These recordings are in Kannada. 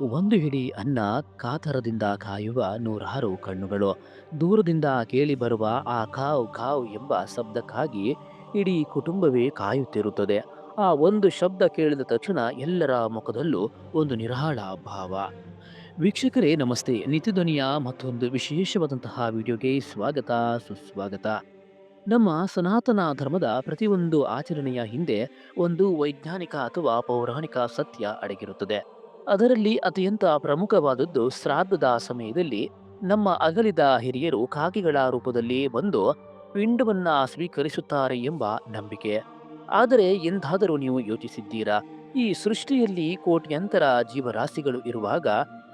ಒಂದು ಹಿಡಿ ಅನ್ನ ಕಾತರದಿಂದ ಕಾಯುವ ನೂರಾರು ಕಣ್ಣುಗಳು. ದೂರದಿಂದ ಕೇಳಿಬರುವ ಆ ಕಾವ್ ಕಾವ್ ಎಂಬ ಶಬ್ದಕ್ಕಾಗಿ ಇಡೀ ಕುಟುಂಬವೇ ಕಾಯುತ್ತಿರುತ್ತದೆ. ಆ ಒಂದು ಶಬ್ದ ಕೇಳಿದ ತಕ್ಷಣ ಎಲ್ಲರ ಮುಖದಲ್ಲೂ ಒಂದು ನಿರಾಳ ಭಾವ. ವೀಕ್ಷಕರೇ ನಮಸ್ತೆ. ನಿತ್ಯಧ್ವನಿಯ ಮತ್ತೊಂದು ವಿಶೇಷವಾದಂತಹ ವಿಡಿಯೋಗೆ ಸ್ವಾಗತ, ಸುಸ್ವಾಗತ. ನಮ್ಮ ಸನಾತನ ಧರ್ಮದ ಪ್ರತಿಯೊಂದು ಆಚರಣೆಯ ಹಿಂದೆ ಒಂದು ವೈಜ್ಞಾನಿಕ ಅಥವಾ ಪೌರಾಣಿಕ ಸತ್ಯ ಅಡಗಿರುತ್ತದೆ. ಅದರಲ್ಲಿ ಅತ್ಯಂತ ಪ್ರಮುಖವಾದದ್ದು ಶ್ರಾದ್ದದ ಸಮಯದಲ್ಲಿ ನಮ್ಮ ಅಗಲಿದ ಹಿರಿಯರು ಕಾಗೆಗಳ ರೂಪದಲ್ಲಿ ಬಂದು ಪಿಂಡವನ್ನ ಸ್ವೀಕರಿಸುತ್ತಾರೆ ಎಂಬ ನಂಬಿಕೆ. ಆದರೆ ಎಂದಾದರೂ ನೀವು ಯೋಚಿಸಿದ್ದೀರಾ? ಈ ಸೃಷ್ಟಿಯಲ್ಲಿ ಕೋಟ್ಯಂತರ ಜೀವರಾಶಿಗಳು ಇರುವಾಗ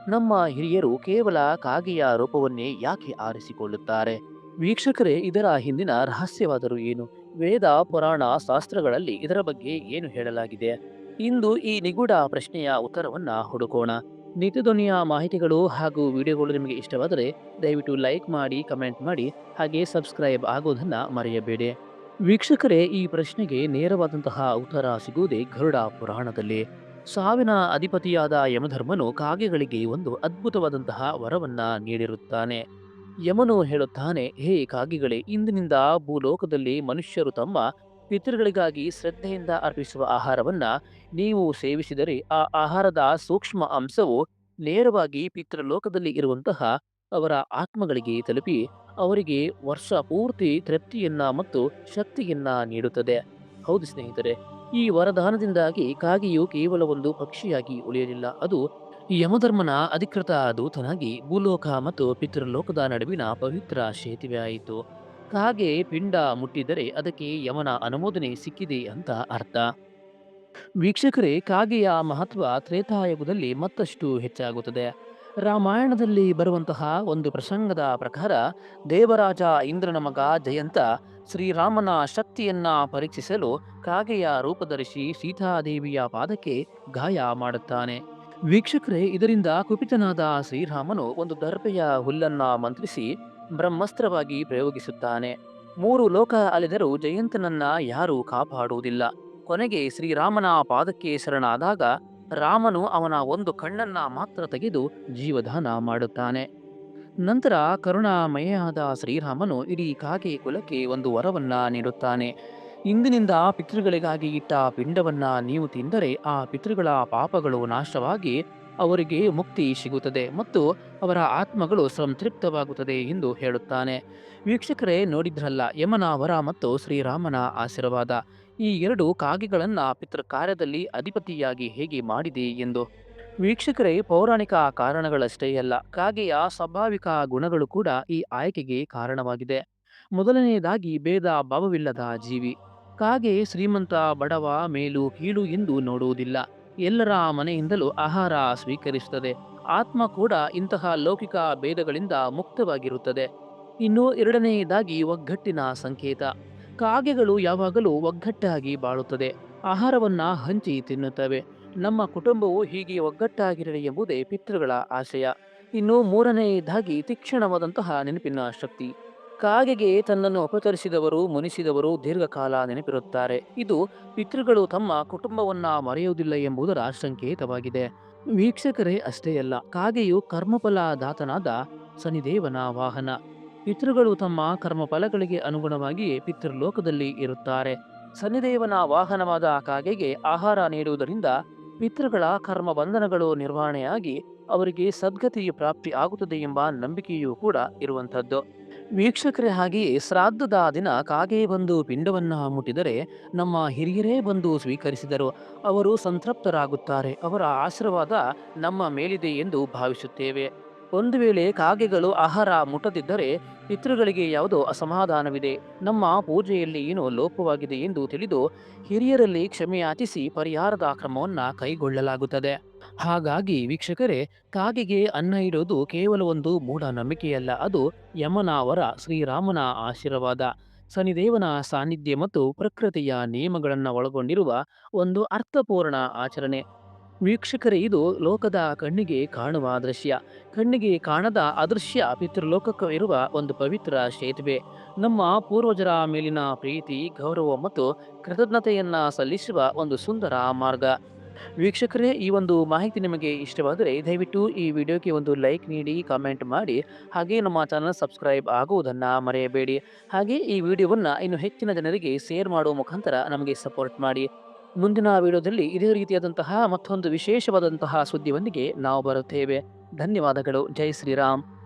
ನಮ್ಮ ಹಿರಿಯರು ಕೇವಲ ಕಾಗೆಯ ರೂಪವನ್ನೇ ಯಾಕೆ ಆರಿಸಿಕೊಳ್ಳುತ್ತಾರೆ? ವೀಕ್ಷಕರೇ, ಇದರ ಹಿಂದಿನ ರಹಸ್ಯವಾದರೂ ಏನು? ವೇದ, ಪುರಾಣ, ಶಾಸ್ತ್ರಗಳಲ್ಲಿ ಇದರ ಬಗ್ಗೆ ಏನು ಹೇಳಲಾಗಿದೆ? ಇಂದು ಈ ನಿಗೂಢ ಪ್ರಶ್ನೆಯ ಉತ್ತರವನ್ನ ಹುಡುಕೋಣ. ನಿತ್ಯಧ್ವನಿಯ ಮಾಹಿತಿಗಳು ಹಾಗೂ ವಿಡಿಯೋಗಳು ನಿಮಗೆ ಇಷ್ಟವಾದರೆ ದಯವಿಟ್ಟು ಲೈಕ್ ಮಾಡಿ, ಕಮೆಂಟ್ ಮಾಡಿ, ಹಾಗೆ ಸಬ್ಸ್ಕ್ರೈಬ್ ಆಗೋದನ್ನ ಮರೆಯಬೇಡಿ. ವೀಕ್ಷಕರೇ, ಈ ಪ್ರಶ್ನೆಗೆ ನೇರವಾದಂತಹ ಉತ್ತರ ಸಿಗುವುದೇ ಗರುಡ ಪುರಾಣದಲ್ಲಿ. ಸಾವಿನ ಅಧಿಪತಿಯಾದ ಯಮಧರ್ಮನು ಕಾಗೆಗಳಿಗೆ ಒಂದು ಅದ್ಭುತವಾದಂತಹ ವರವನ್ನ ನೀಡಿರುತ್ತಾನೆ. ಯಮನು ಹೇಳುತ್ತಾನೆ, ಹೇ ಕಾಗೆಗಳೇ, ಇಂದಿನಿಂದ ಭೂಲೋಕದಲ್ಲಿ ಮನುಷ್ಯರು ತಮ್ಮ ಪಿತೃಗಳಿಗಾಗಿ ಶ್ರದ್ಧೆಯಿಂದ ಅರ್ಪಿಸುವ ಆಹಾರವನ್ನ ನೀವು ಸೇವಿಸಿದರೆ ಆ ಆಹಾರದ ಸೂಕ್ಷ್ಮ ಅಂಶವು ನೇರವಾಗಿ ಪಿತೃಲೋಕದಲ್ಲಿ ಇರುವಂತಹ ಅವರ ಆತ್ಮಗಳಿಗೆ ತಲುಪಿ ಅವರಿಗೆ ವರ್ಷ ಪೂರ್ತಿ ತೃಪ್ತಿಯನ್ನ ಮತ್ತು ಶಕ್ತಿಯನ್ನ ನೀಡುತ್ತದೆ. ಹೌದು ಸ್ನೇಹಿತರೆ, ಈ ವರದಾನದಿಂದಾಗಿ ಕಾಗೆಯು ಕೇವಲ ಒಂದು ಪಕ್ಷಿಯಾಗಿ ಉಳಿಯಲಿಲ್ಲ. ಅದು ಯಮಧರ್ಮನ ಅಧಿಕೃತ ದೂತನಾಗಿ ಭೂಲೋಕ ಮತ್ತು ಪಿತೃಲೋಕದ ನಡುವಿನ ಪವಿತ್ರ ಸೇತುವೆ ಆಯಿತು. ಕಾಗೆ ಪಿಂಡ ಮುಟ್ಟಿದರೆ ಅದಕ್ಕೆ ಯಮನ ಅನುಮೋದನೆ ಸಿಕ್ಕಿದೆ ಅಂತ ಅರ್ಥ. ವೀಕ್ಷಕರೇ, ಕಾಗೆಯ ಮಹತ್ವ ತ್ರೇತಾಯುಗದಲ್ಲಿ ಮತ್ತಷ್ಟು ಹೆಚ್ಚಾಗುತ್ತದೆ. ರಾಮಾಯಣದಲ್ಲಿ ಬರುವಂತಹ ಒಂದು ಪ್ರಸಂಗದ ಪ್ರಕಾರ ದೇವರಾಜ ಇಂದ್ರನ ಮಗ ಜಯಂತ ಶ್ರೀರಾಮನ ಶಕ್ತಿಯನ್ನ ಪರೀಕ್ಷಿಸಲು ಕಾಗೆಯ ರೂಪಧರಿಸಿ ಸೀತಾದೇವಿಯ ಪಾದಕ್ಕೆ ಗಾಯ ಮಾಡುತ್ತಾನೆ. ವೀಕ್ಷಕರೇ, ಇದರಿಂದ ಕುಪಿತನಾದ ಶ್ರೀರಾಮನು ಒಂದು ದರ್ಭೆಯ ಹುಲ್ಲನ್ನ ಮಂತ್ರಿಸಿ ಬ್ರಹ್ಮಾಸ್ತ್ರವಾಗಿ ಪ್ರಯೋಗಿಸುತ್ತಾನೆ. ಮೂರು ಲೋಕ ಅಲೆದರೂ ಜಯಂತನನ್ನ ಯಾರೂ ಕಾಪಾಡುವುದಿಲ್ಲ. ಕೊನೆಗೆ ಶ್ರೀರಾಮನ ಪಾದಕ್ಕೆ ಶರಣಾದಾಗ ರಾಮನು ಅವನ ಒಂದು ಕಣ್ಣನ್ನ ಮಾತ್ರ ತೆಗೆದು ಜೀವದಾನ ಮಾಡುತ್ತಾನೆ. ನಂತರ ಕರುಣಾಮಯನಾದ ಶ್ರೀರಾಮನು ಇಡೀ ಕಾಗೆ ಕುಲಕ್ಕೆ ಒಂದು ವರವನ್ನ ನೀಡುತ್ತಾನೆ. ಇಂದಿನಿಂದ ಪಿತೃಗಳಿಗಾಗಿ ಇಟ್ಟ ಪಿಂಡವನ್ನ ನೀವು ತಿಂದರೆ ಆ ಪಿತೃಗಳ ಪಾಪಗಳು ನಾಶವಾಗಿ ಅವರಿಗೆ ಮುಕ್ತಿ ಸಿಗುತ್ತದೆ ಮತ್ತು ಅವರ ಆತ್ಮಗಳು ಸಂತೃಪ್ತವಾಗುತ್ತದೆ ಎಂದು ಹೇಳುತ್ತಾನೆ. ವೀಕ್ಷಕರೇ, ನೋಡಿದ್ರಲ್ಲ ಯಮನ ವರ ಮತ್ತು ಶ್ರೀರಾಮನ ಆಶೀರ್ವಾದ. ಈ ಎರಡು ಕಾಗೆಗಳನ್ನ ಪಿತೃ ಕಾರ್ಯದಲ್ಲಿ ಅಧಿಪತಿಯಾಗಿ ಹೇಗೆ ಮಾಡಿದೆ ಎಂದು. ವೀಕ್ಷಕರೇ, ಪೌರಾಣಿಕ ಕಾರಣಗಳಷ್ಟೇ ಅಲ್ಲ, ಕಾಗೆಯ ಸ್ವಾಭಾವಿಕ ಗುಣಗಳು ಕೂಡ ಈ ಆಯ್ಕೆಗೆ ಕಾರಣವಾಗಿದೆ. ಮೊದಲನೆಯದಾಗಿ ಭೇದ ಭಾವವಿಲ್ಲದ ಜೀವಿ. ಕಾಗೆ ಶ್ರೀಮಂತ ಬಡವ ಮೇಲು ಕೀಳು ಎಂದು ನೋಡುವುದಿಲ್ಲ. ಎಲ್ಲರ ಮನೆಯಿಂದಲೂ ಆಹಾರ ಸ್ವೀಕರಿಸುತ್ತದೆ. ಆತ್ಮ ಕೂಡ ಇಂತಹ ಲೌಕಿಕ ಭೇದಗಳಿಂದ ಮುಕ್ತವಾಗಿರುತ್ತದೆ. ಇನ್ನು ಎರಡನೆಯದಾಗಿ ಒಗ್ಗಟ್ಟಿನ ಸಂಕೇತ. ಕಾಗೆಗಳು ಯಾವಾಗಲೂ ಒಗ್ಗಟ್ಟಾಗಿ ಬಾಳುತ್ತದೆ. ಆಹಾರವನ್ನ ಹಂಚಿ ತಿನ್ನುತ್ತವೆ. ನಮ್ಮ ಕುಟುಂಬವು ಹೀಗೆ ಒಗ್ಗಟ್ಟಾಗಿರಲಿ ಎಂಬುದೇ ಪಿತೃಗಳ ಆಶಯ. ಇನ್ನು ಮೂರನೆಯದಾಗಿ ತೀಕ್ಷ್ಣವಾದಂತಹ ನೆನಪಿನ ಶಕ್ತಿ. ಕಾಗೆಗೆ ತನ್ನನ್ನು ಅಪಚರಿಸಿದವರು, ಮುನಿಸಿದವರು ದೀರ್ಘಕಾಲ ನೆನಪಿರುತ್ತಾರೆ. ಇದು ಪಿತೃಗಳು ತಮ್ಮ ಕುಟುಂಬವನ್ನ ಮರೆಯುವುದಿಲ್ಲ ಎಂಬುದರ ಸಂಕೇತವಾಗಿದೆ. ವೀಕ್ಷಕರೇ, ಅಷ್ಟೇ ಅಲ್ಲ, ಕಾಗೆಯು ಕರ್ಮಫಲದಾತನಾದ ಶನಿದೇವನ ವಾಹನ. ಪಿತೃಗಳು ತಮ್ಮ ಕರ್ಮಫಲಗಳಿಗೆ ಅನುಗುಣವಾಗಿ ಪಿತೃಲೋಕದಲ್ಲಿ ಇರುತ್ತಾರೆ. ಶನಿದೇವನ ವಾಹನವಾದ ಕಾಗೆಗೆ ಆಹಾರ ನೀಡುವುದರಿಂದ ಪಿತೃಗಳ ಕರ್ಮ ಬಂಧನಗಳು ನಿರ್ವಹಣೆಯಾಗಿ ಅವರಿಗೆ ಸದ್ಗತಿಯು ಪ್ರಾಪ್ತಿ ಆಗುತ್ತದೆ ಎಂಬ ನಂಬಿಕೆಯೂ ಕೂಡ ಇರುವಂಥದ್ದು. ವೀಕ್ಷಕರೇ, ಹಾಗೆಯೇ ಶ್ರಾದ್ದದ ದಿನ ಕಾಗೆ ಬಂದು ಪಿಂಡವನ್ನ ಮುಟ್ಟಿದರೆ ನಮ್ಮ ಹಿರಿಯರೇ ಬಂದು ಸ್ವೀಕರಿಸಿದರು ಅವರು ಸಂತೃಪ್ತರಾಗುತ್ತಾರೆ. ಅವರ ಆಶೀರ್ವಾದ ನಮ್ಮ ಮೇಲಿದೆ ಎಂದು ಭಾವಿಸುತ್ತೇವೆ. ಒಂದು ವೇಳೆ ಕಾಗೆಗಳು ಆಹಾರ ಮುಟ್ಟದಿದ್ದರೆ ಪಿತೃಗಳಿಗೆ ಯಾವುದೋ ಅಸಮಾಧಾನವಿದೆ, ನಮ್ಮ ಪೂಜೆಯಲ್ಲಿ ಏನೋ ಲೋಪವಾಗಿದೆ ಎಂದು ತಿಳಿದು ಹಿರಿಯರಲ್ಲಿ ಕ್ಷಮೆಯಾಚಿಸಿ ಪರಿಹಾರದ ಕ್ರಮವನ್ನ ಕೈಗೊಳ್ಳಲಾಗುತ್ತದೆ. ಹಾಗಾಗಿ ವೀಕ್ಷಕರೇ, ಕಾಗೆಗೆ ಅನ್ನ ಇಡುವುದು ಕೇವಲ ಒಂದು ಮೂಢನಂಬಿಕೆಯಲ್ಲ, ಅದು ಯಮನ ವರ, ಶ್ರೀರಾಮನ ಆಶೀರ್ವಾದ, ಶನಿದೇವನ ಸಾನ್ನಿಧ್ಯ ಮತ್ತು ಪ್ರಕೃತಿಯ ನಿಯಮಗಳನ್ನು ಒಳಗೊಂಡಿರುವ ಒಂದು ಅರ್ಥಪೂರ್ಣ ಆಚರಣೆ. ವೀಕ್ಷಕರೇ, ಇದು ಲೋಕದ ಕಣ್ಣಿಗೆ ಕಾಣುವ ದೃಶ್ಯ, ಕಣ್ಣಿಗೆ ಕಾಣದ ಅದೃಶ್ಯ ಪಿತೃಲೋಕಕ್ಕೆ ಇರುವ ಒಂದು ಪವಿತ್ರ ಸೇತುವೆ. ನಮ್ಮ ಪೂರ್ವಜರ ಮೇಲಿನ ಪ್ರೀತಿ, ಗೌರವ ಮತ್ತು ಕೃತಜ್ಞತೆಯನ್ನ ಸಲ್ಲಿಸುವ ಒಂದು ಸುಂದರ ಮಾರ್ಗ. ವೀಕ್ಷಕರೇ, ಈ ಒಂದು ಮಾಹಿತಿ ನಿಮಗೆ ಇಷ್ಟವಾದರೆ ದಯವಿಟ್ಟು ಈ ವಿಡಿಯೋಗೆ ಒಂದು ಲೈಕ್ ನೀಡಿ, ಕಾಮೆಂಟ್ ಮಾಡಿ, ಹಾಗೆ ನಮ್ಮ ಚಾನಲ್ ಸಬ್ಸ್ಕ್ರೈಬ್ ಆಗುವುದನ್ನು ಮರೆಯಬೇಡಿ. ಹಾಗೆ ಈ ವಿಡಿಯೋವನ್ನು ಇನ್ನು ಹೆಚ್ಚಿನ ಜನರಿಗೆ ಶೇರ್ ಮಾಡುವ ಮುಖಾಂತರ ನಮಗೆ ಸಪೋರ್ಟ್ ಮಾಡಿ. ಮುಂದಿನ ವಿಡಿಯೋದಲ್ಲಿ ಇದೇ ರೀತಿಯಾದಂತಹ ಮತ್ತೊಂದು ವಿಶೇಷವಾದಂತಹ ಸುದ್ದಿಯೊಂದಿಗೆ ನಾವು ಬರುತ್ತೇವೆ. ಧನ್ಯವಾದಗಳು. ಜೈ ಶ್ರೀರಾಮ್.